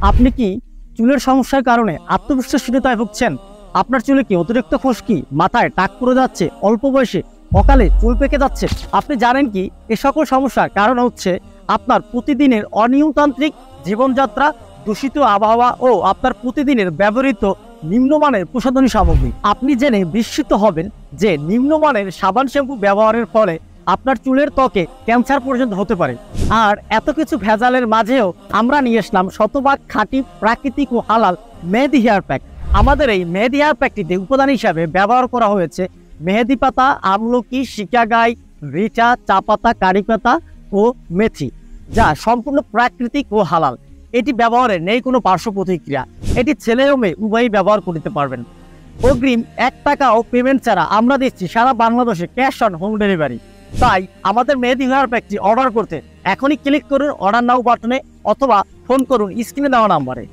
আপনি কি চুলের সমস্যার কারণে আত্মবিশ্বাসহীনতায় ভুগছেন? আপনার চুলে কি অতিরিক্ত খুশকি, মাথায় টাক পড়ে যাচ্ছে, অল্প বয়সে অকালে চুল পেকে যাচ্ছে? আপনি জানেন কি এ সকল সমস্যার কারণ হচ্ছে আপনার প্রতিদিনের অনিয়মতান্ত্রিক জীবনযাত্রা, দূষিত আবহাওয়া ও আপনার প্রতিদিনের ব্যবহৃত নিম্নমানের প্রসাধনী সামগ্রী। আপনি জেনে বিস্মিত হবেন যে নিম্নমানের সাবান শ্যাম্পু ব্যবহারের ফলে আপনার চুলের ত্বকে ক্যান্সার পর্যন্ত হতে পারে। আর এত কিছু ভেজালের মাঝেও আমরা নিয়ে আসলাম শতভাগ খাঁটি, প্রাকৃতিক ও হালাল মেহেদি হেয়ার প্যাক। আমাদের এই মেহেদি হেয়ার প্যাকটিতে উপাদান হিসাবে ব্যবহার করা হয়েছে মেহেদি পাতা, আমলকি, শিকাগাই, রিঠা, চা পাতা, কারি পাতা ও মেথি, যা সম্পূর্ণ প্রাকৃতিক ও হালাল। এটি ব্যবহারে নেই কোনো পার্শ্ব প্রতিক্রিয়া। এটি ছেলে ও মেয়ে উভয়ই ব্যবহার করতে পারবেন। অগ্রিম 1 টাকাও পেমেন্ট ছাড়া আমরা দিচ্ছি সারা বাংলাদেশে ক্যাশ অন হোম ডেলিভারি। তাই আমাদের মেহেদি হেয়ার প্যাকটি অর্ডার করতে এখনই ক্লিক করুন অর্ডার নাও বাটনে অথবা ফোন করুন স্ক্রিনে দেওয়া নাম্বারে।